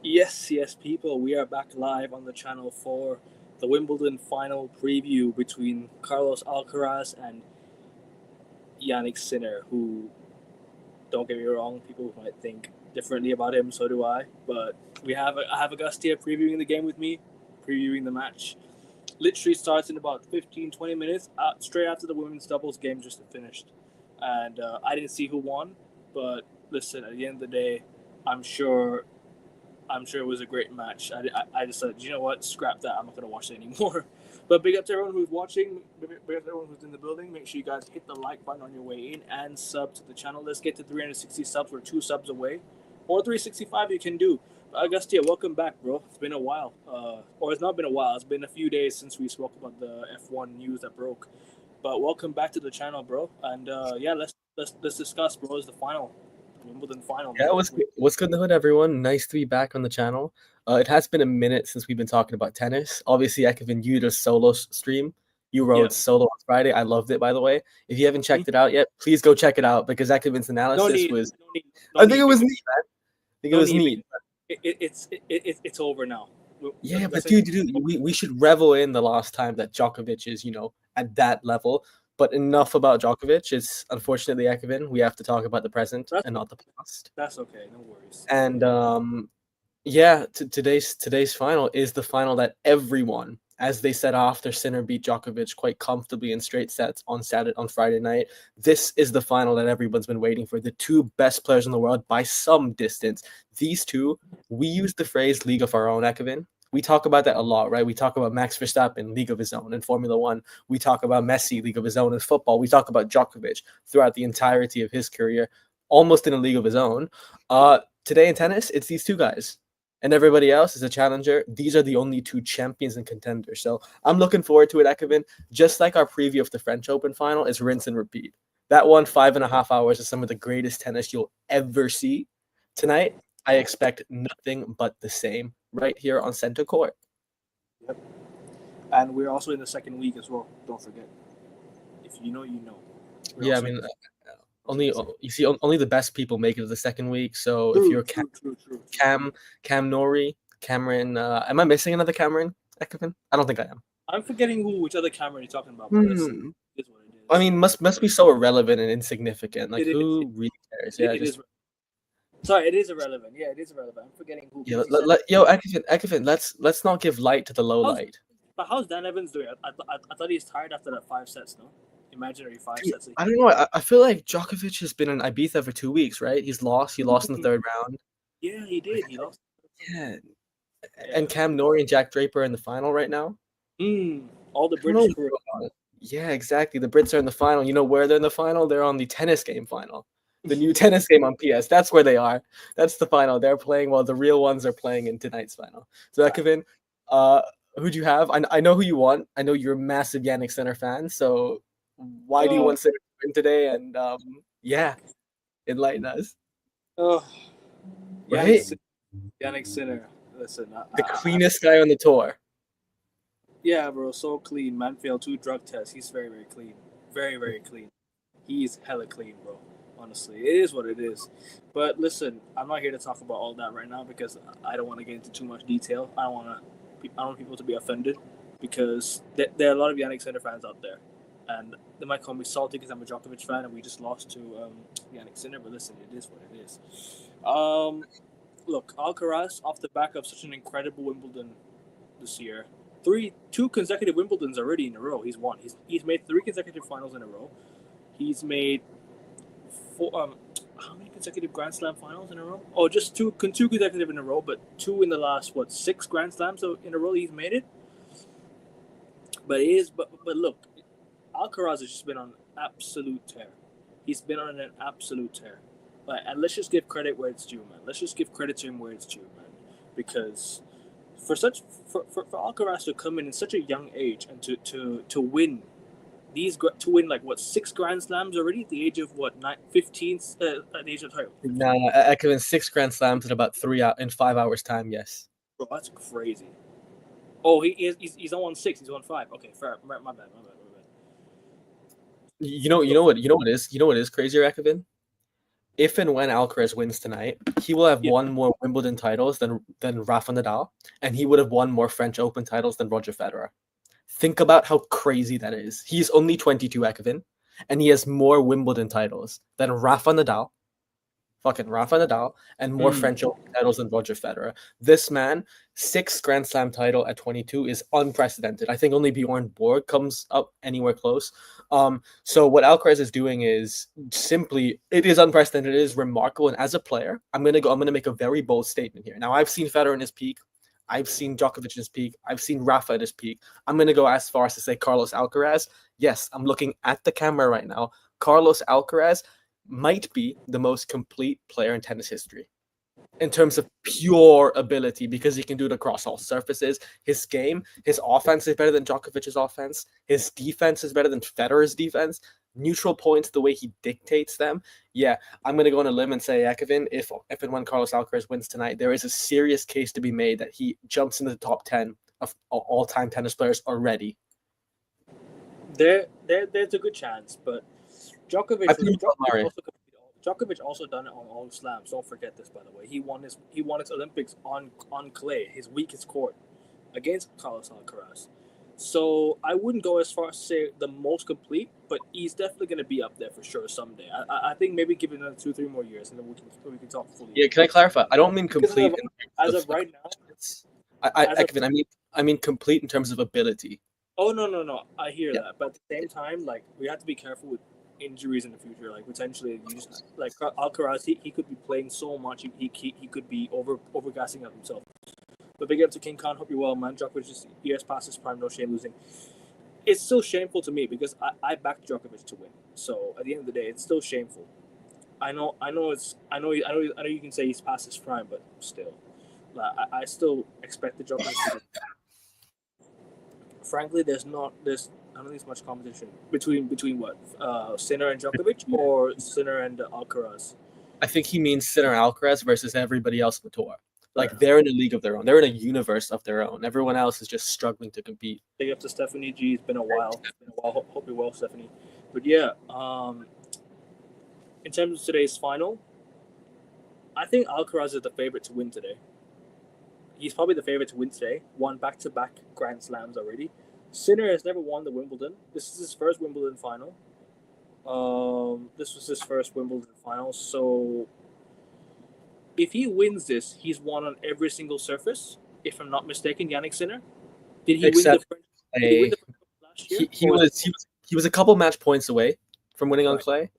Yes, people, we are back live on the channel for the Wimbledon final preview between Carlos Alcaraz and Yannick Sinner, who, don't get me wrong, people might think differently about him, so do I. But I have Agastya previewing the game with me, previewing the match. Literally starts in about 15, 20 minutes, straight after the women's doubles game just finished. And I didn't see who won, but listen, at the end of the day, I'm sure I'm sure it was a great match. I decided, you know what, scrap that. I'm not going to watch it anymore. But big up to everyone who's watching. Big up to everyone who's in the building. Make sure you guys hit the like button on your way in and sub to the channel. Let's get to 360 subs. We're 2 subs away. Or 365 you can do. But Agastya, welcome back, bro. It's been a while. Or it's not been a while. It's been a few days since we spoke about the F1 news that broke. But welcome back to the channel, bro. And yeah, let's discuss, bro. It's the final. Wimbledon final. Yeah, what's good in the hood, everyone? Nice to be back on the channel. It has been a minute since we've been talking about tennis. Obviously, Ekevin, you did a solo stream. You rode solo on Friday. I loved it, by the way. If you haven't checked it out yet, please go check it out because Ekevin's analysis was. I think it was neat, man. I think it was neat. It's over now. Yeah, but dude, we should revel in the last time that Djokovic is, at that level. But enough about Djokovic. It's unfortunately, Ekevin, we have to talk about the present and not the past. That's okay, no worries. And yeah, today's final is the final that everyone, as they said after Sinner beat Djokovic quite comfortably in straight sets on Friday night, this is the final that everyone's been waiting for. The two best players in the world by some distance. These two, we use the phrase "league of our own," Ekevin. We talk about that a lot, right? We talk about Max Verstappen, league of his own in Formula One. We talk about Messi, league of his own in football. We talk about Djokovic throughout the entirety of his career, almost in a league of his own. Today in tennis, it's these two guys. And everybody else is a challenger. These are the only two champions and contenders. So I'm looking forward to it, Ekevin. Just like our preview of the French Open final is rinse and repeat. That one, 5.5 hours, is some of the greatest tennis you'll ever see. Tonight, I expect nothing but the same right here on center court. Yep. And we're also in the second week as well. Don't forget. If you know, you know. Yeah, I mean, only the best people make it to the second week. So if you're Cam Nori, Cameron, am I missing another Cameron, Ekevin? I don't think I am. I'm forgetting which other Cameron you're talking about. But is what it is. I mean, must be so irrelevant and insignificant. Like, who really cares? Yeah, Sorry, it is irrelevant. Yeah, it is irrelevant. I'm forgetting who. Yeah, Ekevin, let's not give light to the low light. But how's Dan Evans doing? I thought he's tired after that 5 sets, no? Imaginary 5 sets. I don't know. I feel like Djokovic has been in Ibiza for 2 weeks, right? He's lost. He lost in the third round. Yeah, he did. He lost. Yeah. And Cam Nori and Jack Draper are in the final right now. All the British. Yeah, exactly. The Brits are in the final. You know where they're in the final? They're on the tennis game final. The new tennis game on PS. That's where they are. That's the final. They're playing while the real ones are playing in tonight's final. So, Ekevin, who'd you have? I know who you want. I know you're a massive Yannick Sinner fan. So, why do you want Sinner to win today? And yeah, enlighten us. Oh, right? Yannick Sinner. Listen, the cleanest guy on the tour. Yeah, bro, so clean. Man failed 2 drug tests. He's very, very clean. Very, very clean. He's hella clean, bro. Honestly, it is what it is. But listen, I'm not here to talk about all that right now because I don't want to get into too much detail. I don't want people to be offended because there are a lot of Yannick Sinner fans out there, and they might call me salty because I'm a Djokovic fan and we just lost to Yannick Sinner. But listen, it is what it is. Look, Alcaraz, off the back of such an incredible Wimbledon this year, 2 consecutive Wimbledons already in a row. He's won. He's made 3 consecutive finals in a row. He's made 4. How many consecutive Grand Slam finals in a row? Oh, just 2 consecutive in a row, but 2 in the last 6 Grand Slams in a row. He's made it. But look, Alcaraz has just been on an absolute tear. He's been on an absolute tear. And let's just give credit where it's due, man. Let's just give credit to him where it's due, man. Because for Alcaraz to come in such a young age and to win like 6 Grand Slams already at the age of 15 at the age of Ekevin 6 Grand Slams in about 5 hours time. Yes. Bro, that's crazy. Oh, he's not won 6. He's won 5. Okay, fair. My bad. You know what is crazier, Ekevin? if and when Alcaraz wins tonight, he will have Yeah. won more Wimbledon titles than Rafa Nadal, and he would have won more French Open titles than Roger Federer. Think about how crazy that is. He's only 22, Ekvin, and he has more Wimbledon titles than Rafa Nadal, and more French Open titles than Roger Federer. This man, 6th Grand Slam title at 22 is unprecedented. I think only Bjorn Borg comes up anywhere close. So what Alcaraz is doing is simply, it is unprecedented. It is remarkable. And as a player, I'm gonna make a very bold statement here. Now, I've seen Federer in his peak. I've seen Djokovic at his peak. I've seen Rafa at his peak. I'm going to go as far as to say Carlos Alcaraz. Yes, I'm looking at the camera right now. Carlos Alcaraz might be the most complete player in tennis history in terms of pure ability, because he can do it across all surfaces. His game, his offense is better than Djokovic's offense. His defense is better than Federer's defense. Neutral points, the way he dictates them. Yeah, I'm going to go on a limb and say, Ekvin, if and when Carlos Alcaraz wins tonight, there is a serious case to be made that he jumps into the top 10 of all-time tennis players already. There's a good chance, but Djokovic also done it on all slams. Don't forget this, by the way. He won his Olympics on clay, his weakest court, against Carlos Alcaraz. So I wouldn't go as far as to say the most complete, but he's definitely going to be up there for sure someday. I think maybe give it another 2-3 more years, and then we can talk fully. Yeah, can I clarify? I don't mean complete. As of right now, I mean complete in terms of ability. Oh no! I hear that, but at the same time, like, we have to be careful with injuries in the future. Like, potentially, like Alcaraz, he could be playing so much, he could be overgassing up himself. But big up to King Khan. Hope you're well, man. Djokovic is years past his prime. No shame losing. It's still shameful to me because I backed Djokovic to win. So at the end of the day, it's still shameful. I know you can say he's past his prime, but still, I still expect the Djokovic to win. Frankly, I don't think there's much competition between what Sinner and Djokovic or Sinner and Alcaraz. I think he means Sinner and Alcaraz versus everybody else on the tour. Like, they're in a league of their own. They're in a universe of their own. Everyone else is just struggling to compete. Big up to Stephanie G. It's been a while. Hope you're well, Stephanie. But yeah, in terms of today's final, I think Alcaraz is the favorite to win today. He's probably the favorite to win today. Won back-to-back Grand Slams already. Sinner has never won the Wimbledon. This is his first Wimbledon final. This was his first Wimbledon final. So if he wins this, he's won on every single surface. If I'm not mistaken, Jannik Sinner. Did he win the French last year? He was a couple match points away from winning on clay.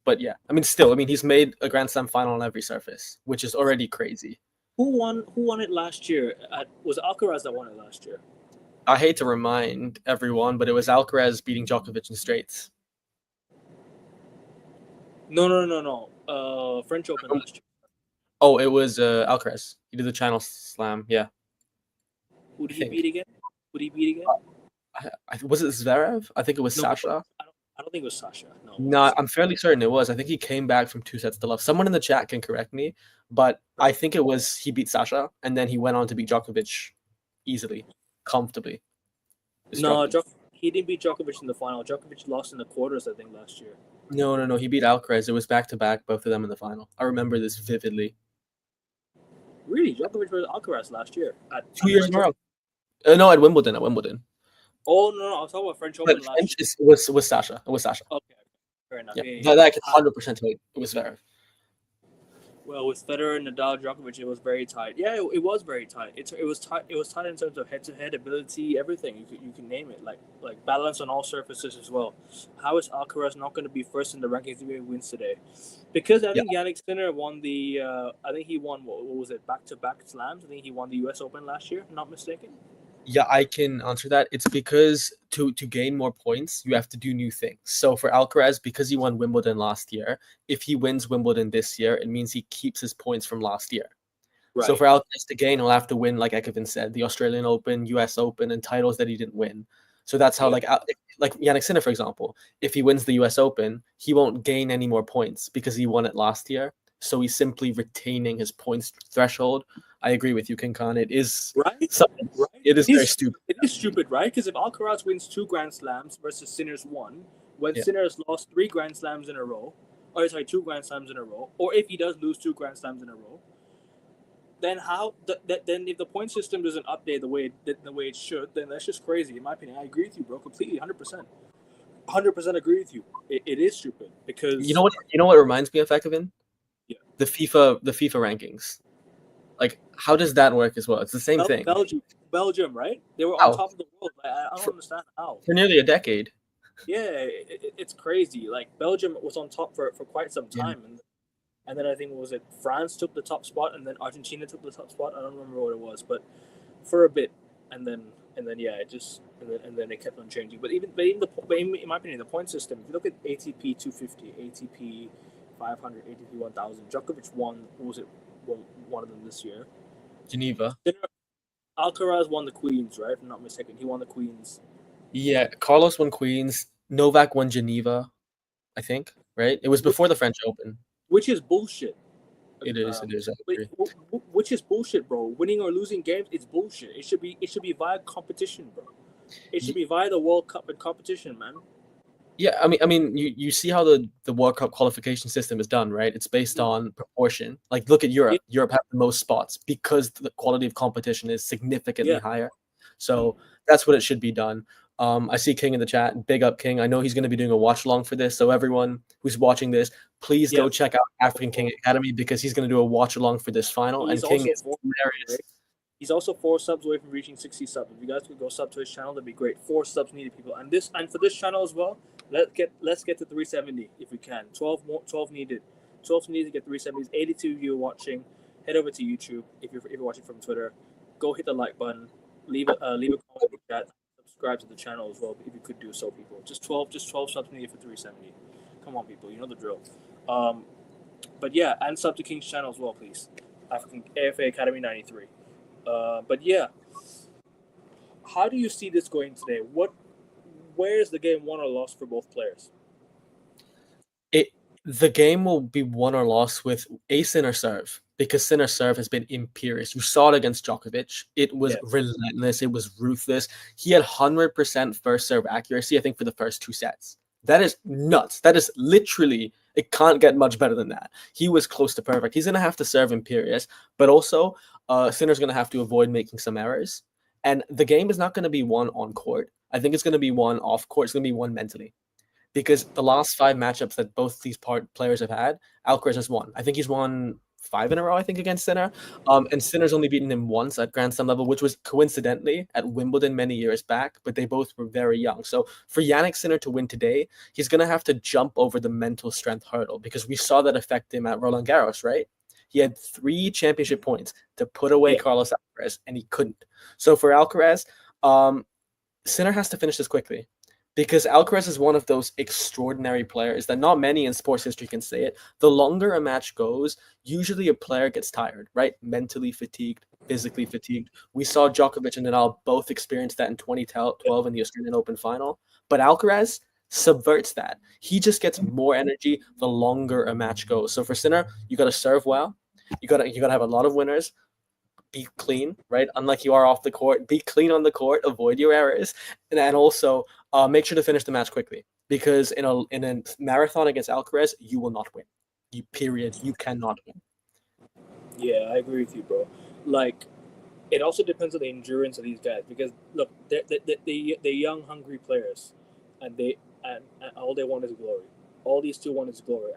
But yeah, he's made a Grand Slam final on every surface, which is already crazy. Who won it last year? Was it Alcaraz that won it last year? I hate to remind everyone, but it was Alcaraz beating Djokovic in straights. No. French Open last year. Oh, it was Alcaraz. He did the Channel Slam, yeah. Who did he beat again? Was it Zverev? I think it was Sasha. I don't think it was Sasha. No, I'm fairly certain it was. I think he came back from 2 sets to love. Someone in the chat can correct me, but I think it was he beat Sasha, and then he went on to beat Djokovic easily, comfortably. No, he didn't beat Djokovic in the final. Djokovic lost in the quarters, I think, last year. No. He beat Alcaraz. It was back-to-back, both of them in the final. I remember this vividly. Really? Djokovic versus Alcaraz last year? 2 years in a row. No, at Wimbledon. Oh, no. I was talking about French Open last year. It was Sasha. Okay. Fair enough. Yeah. That I can 100% tell you. It was Zverev. Well, with Federer, Nadal, Djokovic, it was very tight. Yeah, it was very tight. It was tight. It was tight in terms of head-to-head ability, everything. You can name it. Like balance on all surfaces as well. How is Alcaraz not going to be first in the rankings if he wins today? Because I think Jannik Sinner won the. I think he won what was it, back-to-back slams. I think he won the U.S. Open last year. If I'm not mistaken. Yeah, I can answer that. It's because to gain more points, you have to do new things. So for Alcaraz, because he won Wimbledon last year, if he wins Wimbledon this year, it means he keeps his points from last year. Right. So for Alcaraz to gain, he'll have to win, like Ekvin said, the Australian Open, US Open, and titles that he didn't win. So that's how, like Jannik Sinner, for example, if he wins the US Open, he won't gain any more points because he won it last year. So he's simply retaining his points threshold. I agree with you, King Khan. It is right. It is very stupid. It is stupid, right? Because if Alcaraz wins 2 Grand Slams versus Sinner's 1, when Sinner's lost 3 Grand Slams in a row, or sorry, 2 Grand Slams in a row, or if he does lose 2 Grand Slams in a row, then then if the point system doesn't update the way it should, then that's just crazy. In my opinion, I agree with you, bro, completely, 100%. 100% agree with you. It is stupid because You know what reminds me of Ekevin? Yeah. The FIFA rankings. Like, how does that work as well? It's the same thing. Belgium, right? They were on How? top of the world. I don't understand how. For nearly a decade. Yeah, it's crazy. Like Belgium was on top for quite some Yeah. time, and then I think was it France took the top spot, and then Argentina took the top spot. I don't remember what it was, but for a bit, and then yeah, it just and then it kept on changing. But even in my opinion, the point system. If you look at ATP 250, ATP 500, ATP 1000, Djokovic won. What was it? One of them this year. Geneva. Alcaraz won the Queens, right? If I'm not mistaken, he won the Queens. Yeah, Carlos won Queens. Novak won Geneva, I think, right? It was before the French Open. Which is bullshit. It is. I agree. Which is bullshit, bro. Winning or losing games, it's bullshit. It should be via competition, bro. It should be via the World Cup and competition, man. Yeah, I mean, you see how the World Cup qualification system is done, right? It's based on proportion. Like, look at Europe. Yeah. Europe has the most spots because the quality of competition is significantly higher. So that's what it should be done. I see King in the chat. Big up, King. I know he's going to be doing a watch along for this. So everyone who's watching this, please go check out African King Academy because he's going to do a watch along for this final. He's and King is hilarious. He's also 4 subs away from reaching 60 subs. If you guys could go sub to his channel, that'd be great. 4 subs needed, people. And for this channel as well, let's get to 370 if we can. 12 needed. 12 needed to get 370s. 82 of you are watching. Head over to YouTube if you're watching from Twitter. Go hit the like button. Leave a comment in the chat. Subscribe to the channel as well if you could do so, people. Just 12 subs needed for 370. Come on, people. You know the drill. But yeah, and sub to King's channel as well, please. African AFA Academy 93. But yeah, how do you see this going today? Where is the game won or lost for both players? The game will be won or lost with a Sinner serve because Sinner serve has been imperious. You saw it against Djokovic. It was relentless. It was ruthless. He had 100% first serve accuracy, I think, for the first 2 sets. That is nuts. That is literally, it can't get much better than that. He was close to perfect. He's going to have to serve imperious, but also Sinner's going to have to avoid making some errors. And the game is not going to be won on court. I think it's going to be won off court. It's going to be won mentally. Because the last 5 matchups that both these players have had, Alcaraz has won. I think he's won 5 in a row, I think, against Sinner. And Sinner's only beaten him once at Grand Slam level, which was coincidentally at Wimbledon many years back, but they both were very young. So for Jannik Sinner to win today, he's going to have to jump over the mental strength hurdle because we saw that affect him at Roland Garros, right? He had 3 championship points to put away Carlos Alcaraz, and he couldn't. So for Alcaraz, Sinner has to finish this quickly. Because Alcaraz is one of those extraordinary players that not many in sports history can say it. The longer a match goes, usually a player gets tired, right? Mentally fatigued, physically fatigued. We saw Djokovic and Nadal both experience that in 2012 in the Australian Open final. But Alcaraz subverts that. He just gets more energy the longer a match goes. So for Sinner, you got to serve well. You got to have a lot of winners. Be clean, right? Unlike you are off the court, be clean on the court, avoid your errors, and also make sure to finish the match quickly. Because in a marathon against Alcaraz, you will not win. You cannot win. Yeah, I agree with you, bro. Like, it also depends on the endurance of these guys. Because look, they're young, hungry players, and all they want is glory. All these two want is glory,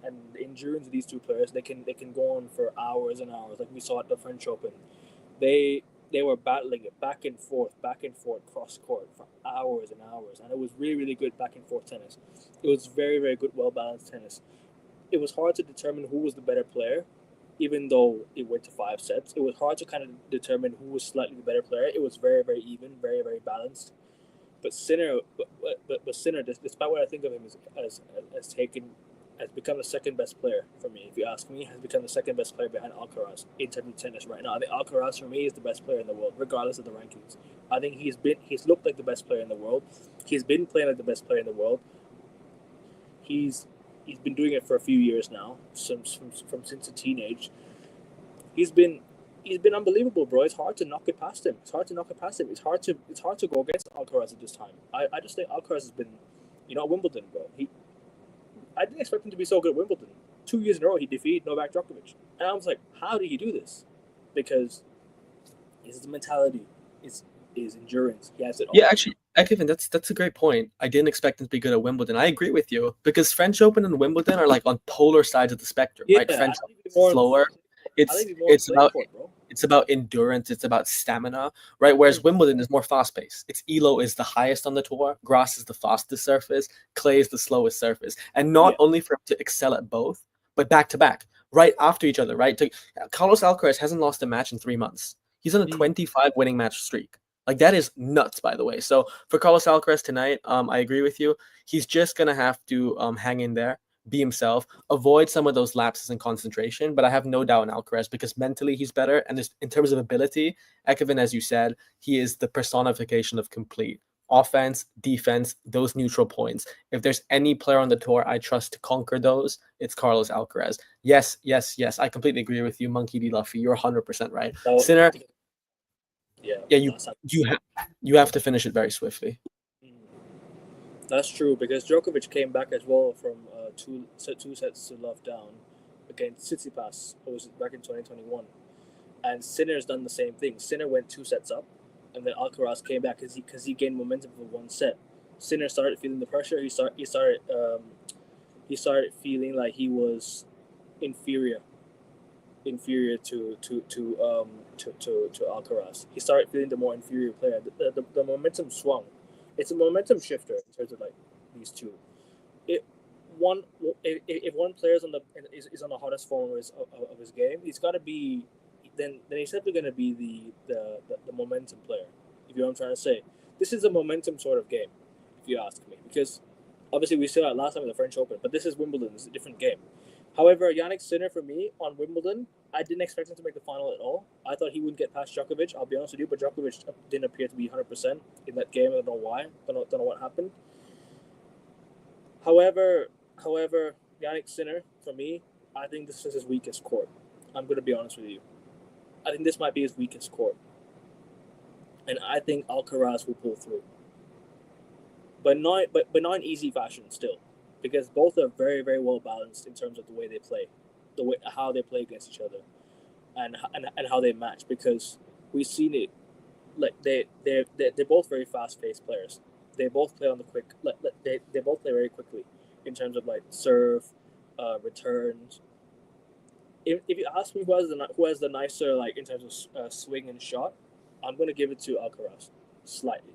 and the endurance of these 2 players, they can go on for hours and hours, like we saw at the French Open. They were battling it back and forth cross court for hours and hours, and it was really, really good back and forth tennis. It was very, very good, well balanced tennis. It was hard to determine who was the better player, even though it went to 5 sets. It was hard to kind of determine who was slightly the better player. It was very, very even, very, very balanced. But Sinner, despite what I think of him as become the second best player for me. If you ask me, has become the second best player behind Alcaraz in terms of tennis right now. I think Alcaraz for me is the best player in the world, regardless of the rankings. I think he's looked like the best player in the world. He's been playing like the best player in the world. He's been doing it for a few years now, since a teenage. He's been unbelievable, bro. It's hard to knock it past him. It's hard to go against Alcaraz at this time. I just think Alcaraz has been, Wimbledon, bro. I didn't expect him to be so good at Wimbledon. 2 years in a row, he defeated Novak Djokovic, and I was like, how did he do this? Because his mentality, his endurance, he has it all. Yeah, actually, Kevin, that's a great point. I didn't expect him to be good at Wimbledon. I agree with you because French Open and Wimbledon are like on polar sides of the spectrum, Yeah, right? French I think is he's more. slower. I It's think he's more on it's clay about court, bro. it's about endurance. It's about stamina, right? Whereas Wimbledon is more fast paced. Its elo is the highest on the tour. Grass is the fastest surface. Clay is the slowest surface. And not Yeah. only for him to excel at both, but back to back, right after each other, right? Carlos Alcaraz hasn't lost a match in 3 months. He's on a 25 winning match streak. Like that is nuts, by the way. So for Carlos Alcaraz tonight, I agree with you. He's just gonna have to hang in there, be himself, avoid some of those lapses in concentration. But I have no doubt in Alcaraz because mentally he's better, and in terms of ability, Ekevin, as you said, he is the personification of complete offense, defense, those neutral points. If there's any player on the tour I trust to conquer those, it's Carlos Alcaraz. Yes, yes, yes. I completely agree with you, Monkey D. Luffy. You're 100% right. So, Sinner, yeah, you have to finish it very swiftly. That's true because Djokovic came back as well from two sets to love down against Tsitsipas. It was back in 2021, and Sinner's done the same thing. Sinner went 2 sets up, and then Alcaraz came back because he gained momentum for 1 set. Sinner started feeling the pressure. He started feeling like he was inferior to Alcaraz. He started feeling the more inferior player. The momentum swung. It's a momentum shifter in terms of like these two. If one player is on the hottest form of his game, he's got to be then he's simply going to be the momentum player. If you know what I'm trying to say, this is a momentum sort of game, if you ask me, because obviously we saw it last time in the French Open, but this is Wimbledon. It's a different game. However, Jannik Sinner for me on Wimbledon, I didn't expect him to make the final at all. I thought he wouldn't get past Djokovic. I'll be honest with you, but Djokovic didn't appear to be 100% in that game. I don't know why. Don't know what happened. However, Jannik Sinner for me, I think this is his weakest court. I'm going to be honest with you. I think this might be his weakest court, and I think Alcaraz will pull through, but not in easy fashion still, because both are very, very well balanced in terms of the way they play, how they play against each other, and how they match. Because we've seen it, like they're both very fast paced players. They both play on the quick. They both play very quickly in terms of like serve, returns. If you ask me who has the nicer like in terms of swing and shot, I'm gonna give it to Alcaraz, slightly.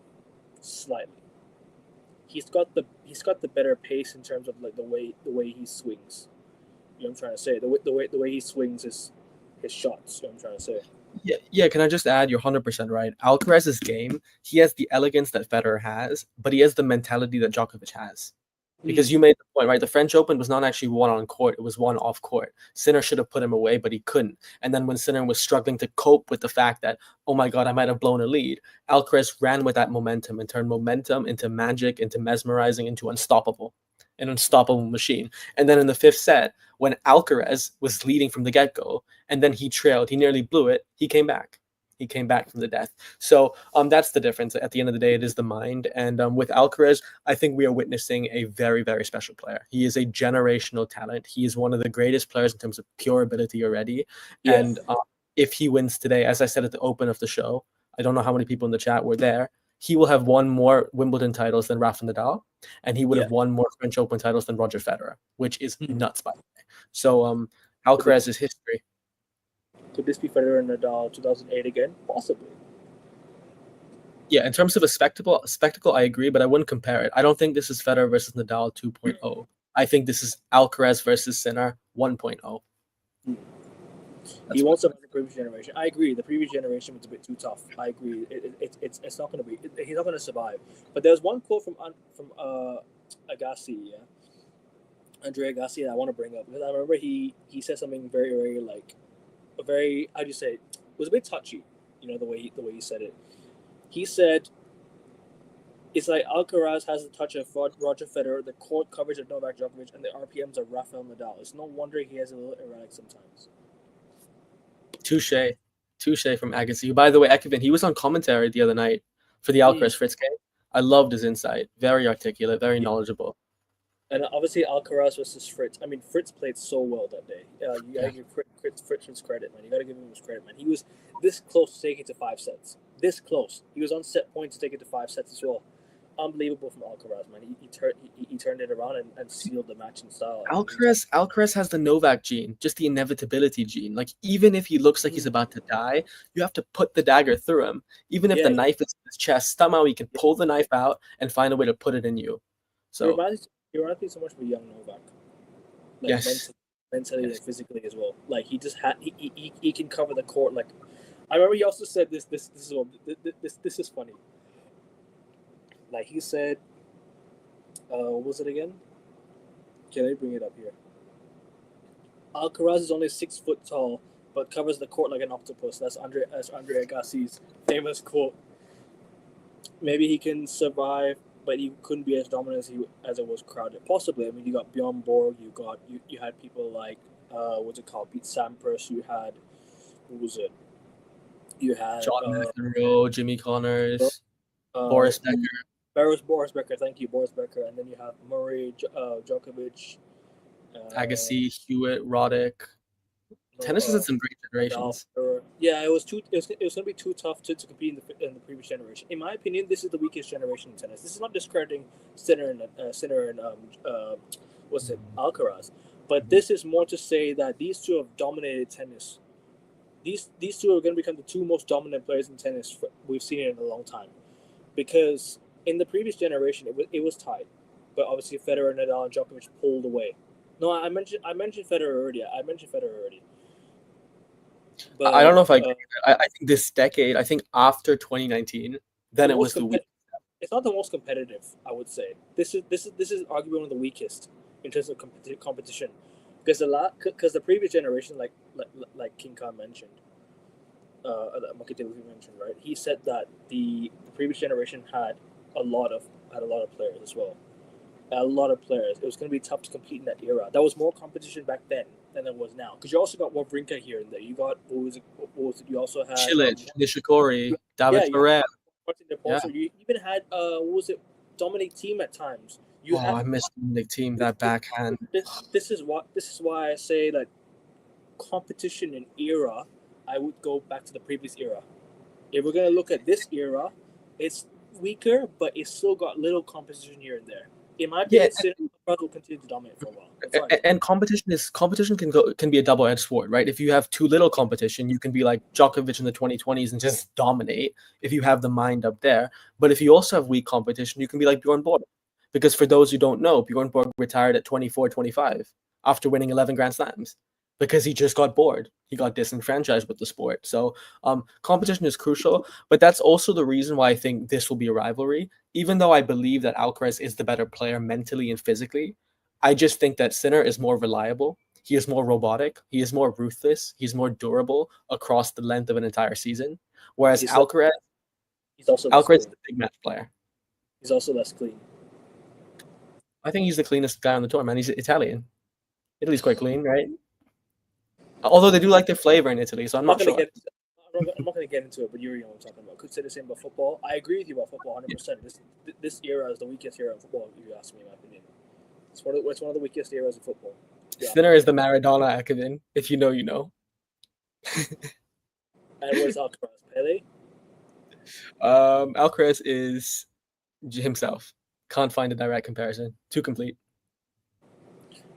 He's got the better pace in terms of like the way he swings. You know what I'm trying to say? The way he swings his shots. You know what I'm trying to say? Yeah. Can I just add? You're 100% right. Alcaraz's game, he has the elegance that Federer has, but he has the mentality that Djokovic has. Because you made the point, right? The French Open was not actually won on court; it was won off court. Sinner should have put him away, but he couldn't. And then when Sinner was struggling to cope with the fact that, oh my God, I might have blown a lead, Alcaraz ran with that momentum and turned momentum into magic, into mesmerizing, into unstoppable, an unstoppable machine. And then in the fifth set, when Alcaraz was leading from the get-go, and then he trailed, he nearly blew it, he came back. He came back from the death. So that's the difference. At the end of the day, it is the mind. And with Alcaraz, I think we are witnessing a very, very special player. He is a generational talent. He is one of the greatest players in terms of pure ability already. Yeah. And if he wins today, as I said at the open of the show, I don't know how many people in the chat were there, he will have won more Wimbledon titles than Rafa Nadal, and he would have won more French Open titles than Roger Federer, which is nuts, by the way. So Alcaraz is history. Could this be Federer and Nadal 2008 again? Possibly. Yeah, in terms of a spectacle, I agree, but I wouldn't compare it. I don't think this is Federer versus Nadal 2.0. I think this is Alcaraz versus Sinner 1.0. He wants to the previous generation. I agree. The previous generation was a bit too tough. I agree. It's not going to be. He's not going to survive. But there's one quote from Agassi, Andre Agassi, that I want to bring up because I remember he said something very, very like a very, how do you say it? It was a bit touchy. You know, the way he said it. He said, "It's like Alcaraz has the touch of Roger Federer, the court coverage of Novak Djokovic, and the RPMs of Rafael Nadal. It's no wonder he has a little erratic sometimes." Touche from Agassi. By the way, Ekevin, he was on commentary the other night for the Alcaraz Fritz game. I loved his insight. Very articulate, very knowledgeable. And obviously Alcaraz versus Fritz. I mean, Fritz played so well that day. You gotta Yeah. give Fritz his credit, man. You gotta give him his credit, man. He was this close to taking it to 5 sets. This close. He was on set point to take it to 5 sets as well. Unbelievable from Alcaraz, man. He turned it around and sealed the match in style. Alcaraz has the Novak gene, just the inevitability gene. Like, even if he looks like he's about to die, you have to put the dagger through him. Even if the knife is in his chest, somehow he can pull the knife out and find a way to put it in you. So he reminds me so much of a young Novak. Like, yes, mentally and physically as well. Like, he just had he can cover the court. Like, I remember he also said this is funny. Like, he said, what was it again? Can I bring it up here? Alcaraz is only 6 foot tall, but covers the court like an octopus. That's Andre Agassi's famous quote. Maybe he can survive, but he couldn't be as dominant as it was crowded. Possibly. I mean, you got Bjorn Borg. You had people like what's it called? Pete Sampras. You had who was it? You had John McEnroe, Jimmy Connors, Boris Becker. Boris Becker. Thank you, Boris Becker. And then you have Murray, Djokovic, Agassi, Hewitt, Roddick. Tennis has had some great generations. Yeah, it was going to be too tough to compete in the previous generation. In my opinion, this is the weakest generation in tennis. This is not discrediting Sinner and Alcaraz, but this is more to say that these two have dominated tennis. These two are going to become the two most dominant players in tennis we've seen in a long time. Because in the previous generation, it was tied, but obviously Federer, Nadal, and Djokovic pulled away. No, I mentioned Federer already. But I don't know if I agree. I think this decade, I think after 2019, then it was the weakest. It's not the most competitive, I would say. This is arguably one of the weakest in terms of competition, because the previous generation, like King Khan mentioned, mentioned, right? He said that the previous generation had a lot of players as well. A lot of players. It was going to be tough to compete in that era. There was more competition back then than there was now. Because you also got Wawrinka here and there. You got what was it? You also had Cilic, Nishikori, David Ferrer. You even had Dominic Thiem at times. I missed Dominic Thiem, that backhand. This is why I say that competition in era, I would go back to the previous era. If we're gonna look at this era, it's weaker, but it's still got little competition here and there. In my opinion, Alcaraz will continue to dominate for a while. And competition can be a double-edged sword, right? If you have too little competition, you can be like Djokovic in the 2020s and just dominate if you have the mind up there. But if you also have weak competition, you can be like Bjorn Borg. Because for those who don't know, Bjorn Borg retired at 24, 25 after winning 11 Grand Slams because he just got bored. He got disenfranchised with the sport. So competition is crucial, but that's also the reason why I think this will be a rivalry. Even though I believe that Alcaraz is the better player mentally and physically, I just think that Sinner is more reliable. He is more robotic. He is more ruthless. He's more durable across the length of an entire season. Whereas Alcaraz is the big match player. He's also less clean. I think he's the cleanest guy on the tour, man. He's Italian. Italy's quite clean, right? Although they do like their flavor in Italy, so I'm not sure. I'm not going to get into it, but you know what I'm talking about. Could say the same about football. I agree with you about football 100%. This era is the weakest era of football, if you ask me, in my opinion. It's one of the weakest eras of football. Sinner is the Maradona Ekevin. If you know, you know. And what is Alcaraz? Pele? Alcaraz is himself. Can't find a direct comparison. Too complete.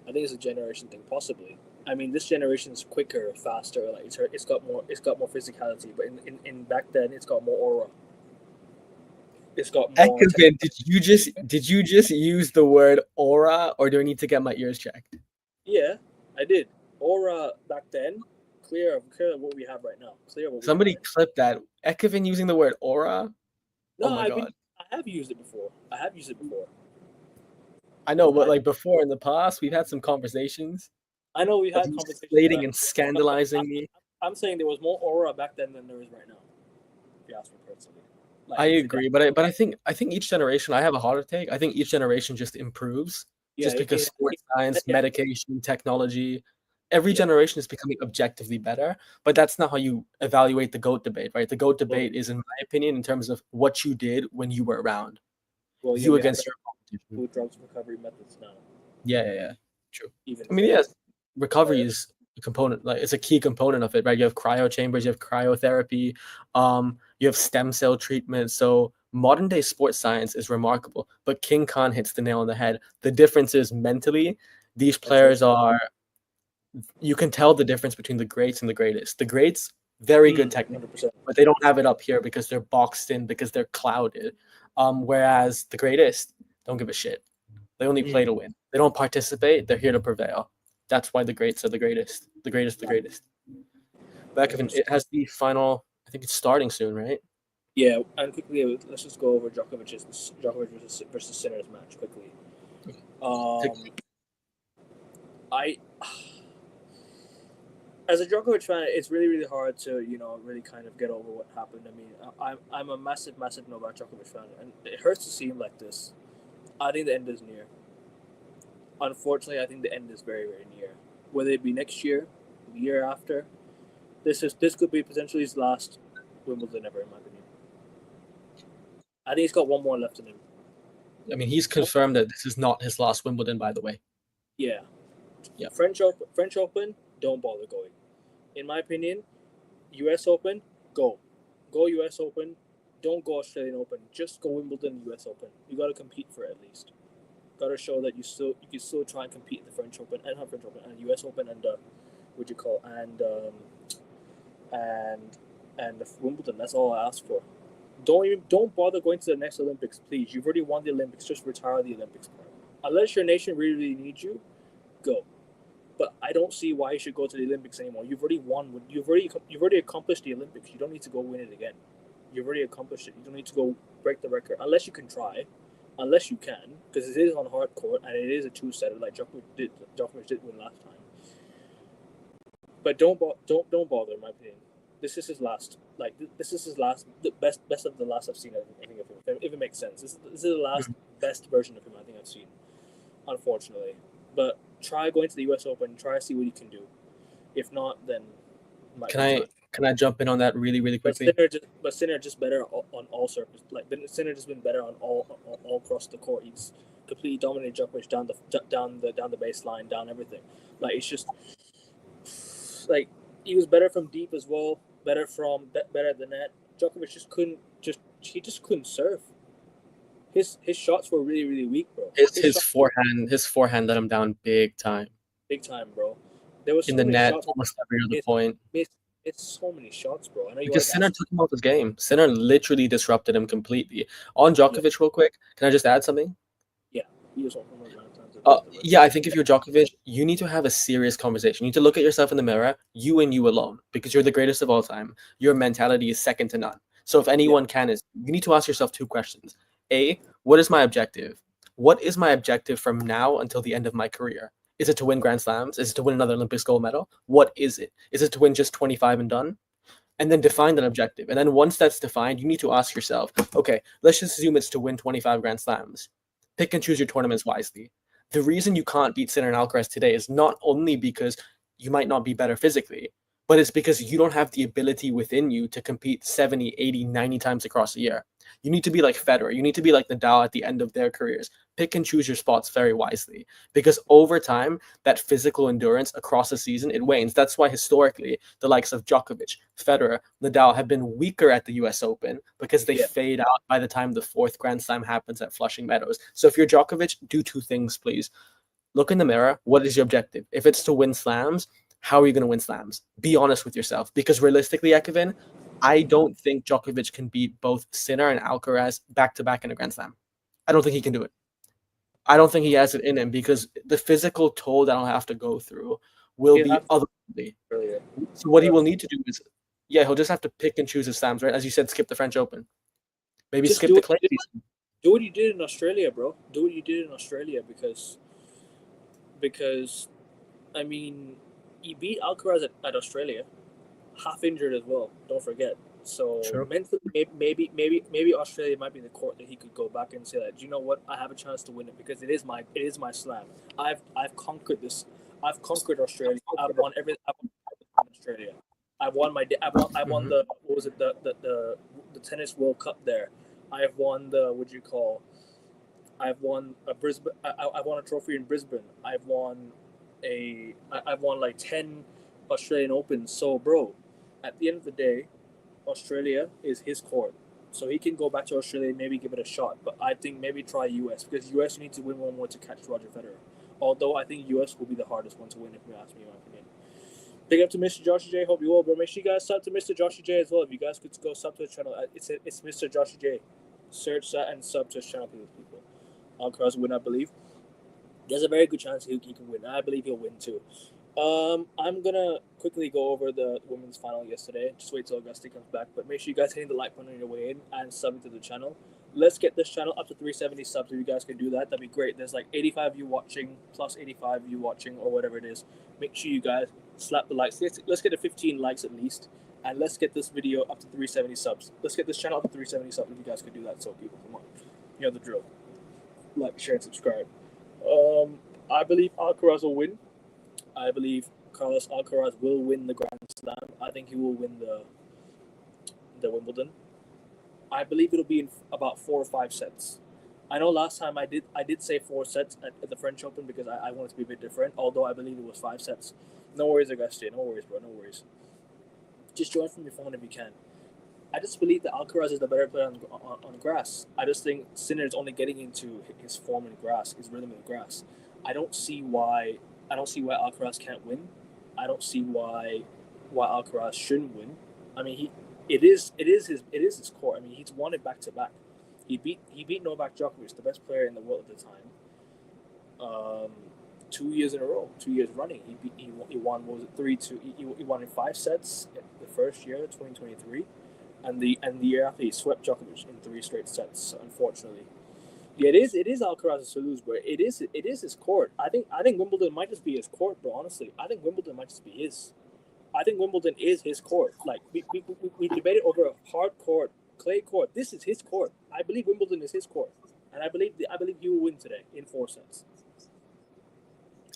I think it's a generation thing, possibly. I mean, this generation is quicker, faster. Like it's got more physicality. But in back then, it's got more aura. It's got more. Ekevin, did you just use the word aura, or do I need to get my ears checked? Yeah, I did. Aura back then, clear of what we have right now. Somebody clip that. Ekevin using the word aura. No, oh my God. I have used it before. I know, but like before in the past, we've had some conversations. I know we've had conversations. Slating and scandalizing me. I'm saying there was more aura back then than there is right now. If you ask me personally. I agree, but I think each generation. I have a hotter take. I think each generation just improves, just because sports science, medication, technology. Every generation is becoming objectively better, but that's not how you evaluate the GOAT debate, right? The GOAT debate is, in my opinion, in terms of what you did when you were around. Well, you against your competition. Food drugs recovery methods now. Yeah. True. Even I mean, for yes, recovery is a component. Like it's a key component of it, right? You have cryo chambers, you have cryotherapy, you have stem cell treatment. So modern day sports science is remarkable. But King Khan hits the nail on the head. The difference is mentally, these players are. You can tell the difference between the greats and the greatest. The greats, very good technique, 100%. but they don't have it up here because they're boxed in, because they're clouded. Whereas the greatest don't give a shit. They only play to win. They don't participate. They're here to prevail. That's why the greats are the greatest. The greatest, the greatest. Beckman, it has the final. I think it's starting soon, right? Yeah, and quickly, let's just go over Djokovic versus Sinner's match quickly. I, as a Djokovic fan, it's really, really hard to really kind of get over what happened. I mean, I'm a massive, massive Novak Djokovic fan, and it hurts to see him like this. I think the end is near. Unfortunately, I think the end is very, very near. Whether it be next year, the year after, this could be potentially his last Wimbledon ever, in my opinion. I think he's got one more left in him. I mean, he's confirmed that this is not his last Wimbledon, by the way. Yeah. French Open, don't bother going. In my opinion, U.S. Open, go U.S. Open. Don't go Australian Open. Just go Wimbledon, U.S. Open. You got to compete for it at least. Got to show that you can still try and compete in the French Open and French Open and U.S. Open and and the Wimbledon. That's all I ask for. Don't bother going to the next Olympics, please. You've already won the Olympics. Just retire the Olympics part. Unless your nation really, really needs you, go. But I don't see why you should go to the Olympics anymore. You've already won. You've already accomplished the Olympics. You don't need to go win it again. You've already accomplished it. You don't need to go break the record unless you can try, unless you can, because it is on hard court and it is a two-setter like Djokovic did win last time. But don't bother, in my opinion. This is his last. Like this is his last. The best of the last I've seen. I think of him. If it makes sense, this is the last best version of him I think I've seen. Unfortunately, but try going to the U.S. Open. Try to see what you can do. If not, then can I jump in on that really, really quickly? But Sinner just better on all surfaces. Like Sinner just been better on all across the court. He's completely dominated Djokovic down the baseline, down everything. Like it's just like he was better from deep as well. Better at the net. Djokovic just couldn't serve. His shots were really, really weak, bro. His forehand let him down big time. Big time, bro. There was in the net almost every other point. It's so many shots, bro. I know because Sinner took him out of his game. Sinner literally disrupted him completely. On Djokovic, real quick, can I just add something? Yeah, he was I think if you're Djokovic, you need to have a serious conversation. You need to look at yourself in the mirror, you and you alone, because you're the greatest of all time. Your mentality is second to none. So if anyone you need to ask yourself two questions. A, what is my objective? What is my objective from now until the end of my career? Is it to win Grand Slams? Is it to win another Olympics gold medal? What is it? Is it to win just 25 and done? And then define that objective. And then once that's defined, you need to ask yourself, okay, let's just assume it's to win 25 Grand Slams. Pick and choose your tournaments wisely. The reason you can't beat Sinner and Alcaraz today is not only because you might not be better physically, but it's because you don't have the ability within you to compete 70, 80, 90 times across a year. You need to be like Federer. You need to be like Nadal at the end of their careers. Pick and choose your spots very wisely, because over time, that physical endurance across a season, it wanes. That's why historically, the likes of Djokovic, Federer, Nadal have been weaker at the US Open because they fade out by the time the fourth Grand Slam happens at Flushing Meadows. So if you're Djokovic, do two things, please. Look in the mirror. What is your objective? If it's to win slams, how are you going to win slams? Be honest with yourself, because realistically, Ekevin, I don't think Djokovic can beat both Sinner and Alcaraz back-to-back in a Grand Slam. I don't think he can do it. I don't think he has it in him, because the physical toll that I'll have to go through will be otherworldly. So what he will need to do is, he'll just have to pick and choose his slams, right? As you said, skip the French Open. Maybe just skip the clay season. Do what you did in Australia, bro. Do what you did in Australia, because I mean, he beat Alcaraz at Australia, half injured as well. Don't forget. So mentally, maybe Australia might be the court that he could go back and say that, you know what, I have a chance to win it because it is my slam. I've conquered this. I've conquered Australia. I've won everything. I've won Australia. I won the what was it, the tennis World Cup there. I have won the I've won a Brisbane. I've won a trophy in Brisbane. I've won like 10 Australian Opens. So, bro, at the end of the day, Australia is his court. So he can go back to Australia and maybe give it a shot. But I think maybe try US, because US you need to win one more to catch Roger Federer. Although I think US will be the hardest one to win, if you ask me, in my opinion. Big up to Mr. Joshy J. Hope you will, bro. Make sure you guys sub to Mr. Joshy J as well. If you guys could go sub to his channel, it's Mr. Joshy J. Search that and sub to his channel, people. Alcaraz win, I believe. There's a very good chance he can win. I believe he'll win too. I'm gonna quickly go over the women's final yesterday. Just wait till Agastya comes back. But make sure you guys hitting the like button on your way in and subbing to the channel. Let's get this channel up to 370 subs. If you guys can do that, that'd be great. There's like 85 of you watching, plus 85 of you watching, or whatever it is. Make sure you guys slap the likes. Let's get to 15 likes at least. And let's get this video up to 370 subs. Let's get this channel up to 370 subs if you guys could do that. So people, come on. You know the drill. Like, share, and subscribe. I believe Alcaraz will win. I believe Carlos Alcaraz will win the Grand Slam. I think he will win the Wimbledon. I believe it'll be in about 4 or 5 sets. I know last time I did say 4 sets at the French Open because I wanted to be a bit different, although I believe it was 5 sets. No worries, Agastya. No worries, bro. No worries. Just join from your phone if you can. I just believe that Alcaraz is the better player on grass. I just think Sinner is only getting into his form in grass, his rhythm in grass. I don't see why Alcaraz can't win. I don't see why Alcaraz shouldn't win. I mean, it is his core. I mean, he's won it back to back. He beat Novak Djokovic, the best player in the world at the time. 2 years in a row, 2 years running. He won, what was it, 3-2? He won in 5 sets the first year, 2023, and the year after he swept Djokovic in 3 straight sets. Unfortunately, yeah, it is Alcaraz's to lose, but it is his court. I think Wimbledon might just be his court, bro. Honestly, I think Wimbledon might just be his. I think Wimbledon is his court. Like we debated over a hard court, clay court. This is his court. I believe Wimbledon is his court, and I believe he will win today in 4 sets.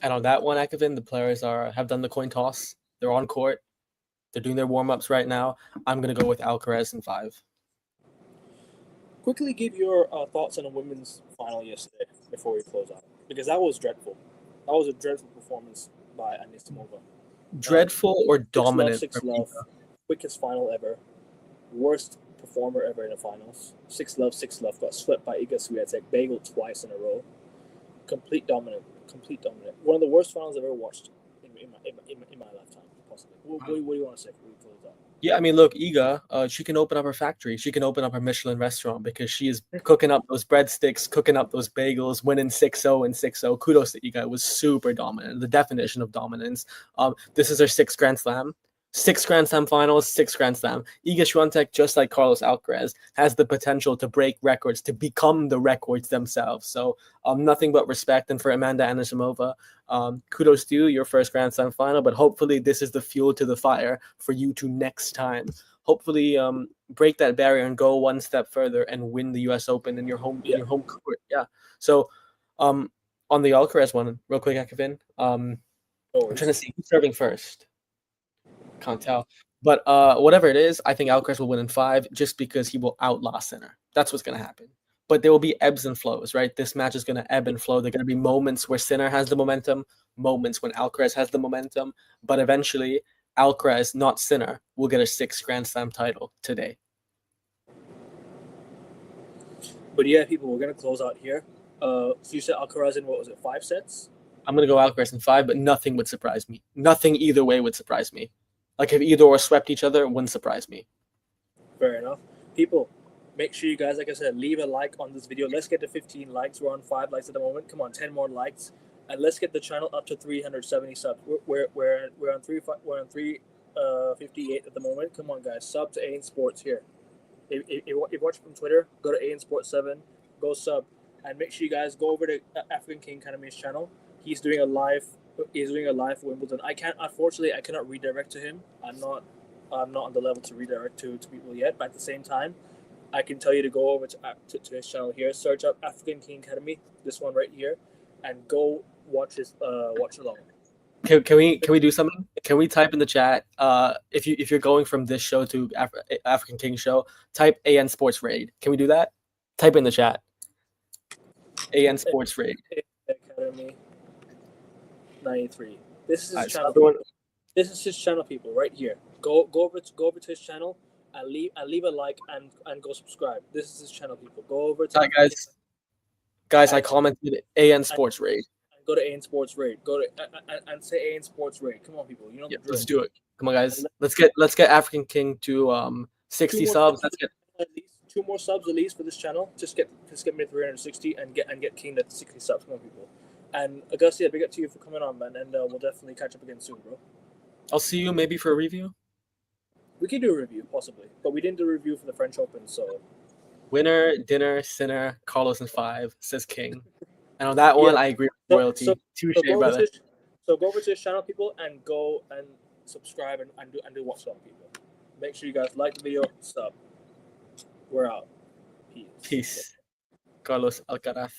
And on that one, Akavin, the players have done the coin toss. They're on court. They're doing their warm-ups right now. I'm going to go with Alcaraz in 5. Quickly give your thoughts on the women's final yesterday before we close out, because that was dreadful. That was a dreadful performance by Anisimova. Dreadful or dominant? 6-love, quickest final ever. Worst performer ever in the finals. 6-love, got swept by Iga Swiatek, bagel twice in a row. Complete dominant. One of the worst finals I've ever watched in my lifetime, possibly. What do you want to say before we close out? Yeah, I mean, look, Iga, she can open up her factory. She can open up her Michelin restaurant because she is cooking up those breadsticks, cooking up those bagels, winning 6-0 and 6-0. Kudos to Iga. It was super dominant, the definition of dominance. This is her 6th Grand Slam. 6 Grand Slam finals, 6 Grand Slam. Iga Swiatek, just like Carlos Alcaraz, has the potential to break records, to become the records themselves. So nothing but respect. And for Amanda Anisimova, kudos to you, your 1st Grand Slam final. But hopefully this is the fuel to the fire for you to next time. Hopefully break that barrier and go one step further and win the U.S. Open in your home court. Yeah. So on the Alcaraz one, real quick, Akavin, I'm trying to see who's serving first. Can't tell. But whatever it is, I think Alcaraz will win in 5 just because he will outlaw Sinner. That's what's going to happen. But there will be ebbs and flows, right? This match is going to ebb and flow. There are going to be moments where Sinner has the momentum, moments when Alcaraz has the momentum. But eventually, Alcaraz, not Sinner, will get a 6th Grand Slam title today. But yeah, people, we're going to close out here. So you said Alcaraz in, what was it, 5 sets? I'm going to go Alcaraz in 5, but nothing would surprise me. Nothing either way would surprise me. Like if either or swept each other, it wouldn't surprise me. Fair enough. People, make sure you guys, like I said, leave a like on this video. Let's get to 15 likes. We're on 5 likes at the moment. Come on, 10 more likes, and let's get the channel up to 370 subs. We're on 358 at the moment. Come on, guys, sub to AN Sports here. If you're watching from Twitter, go to AN Sports 7, go sub, and make sure you guys go over to African King Academy's channel. He's doing a live for Wimbledon. Unfortunately, I cannot redirect to him. I'm not on the level to redirect to people yet. But at the same time, I can tell you to go over to his channel here. Search up African King Academy, this one right here, and go watch along. Can we do something? Can we type in the chat? If you're going from this show to African King show, type AN Sports Raid. Can we do that? Type in the chat. AN Sports Raid. Academy 93. This is his Alright, so channel. everyone, This is his channel, people, right here. Go over to his channel and leave a like and go subscribe. This is his channel, people. Go over to hi guys, I commented AN Sports Raid. go to AN Sports Raid. Go to and say AN Sports Raid. Come on, people. You know Yeah, the drill. let's do it. Come on, guys. Let's get African King to 60 subs. Let's get at least 2 more subs at least for this channel. Just get me to 360 and get King to 60 subs. Come on, people. And Agastya, big up to you for coming on, man. And we'll definitely catch up again soon, bro. I'll see you maybe for a review. We could do a review possibly, but we didn't do a review for the French Open, so. Winner, dinner, sinner, Carlos in 5, says King. And on that one, I agree with royalty. Touche, brother. So go over to his channel, people, and go and subscribe and do what's up, people. Make sure you guys like the video, sub. We're out. Peace. Peace. Carlos Alcaraz.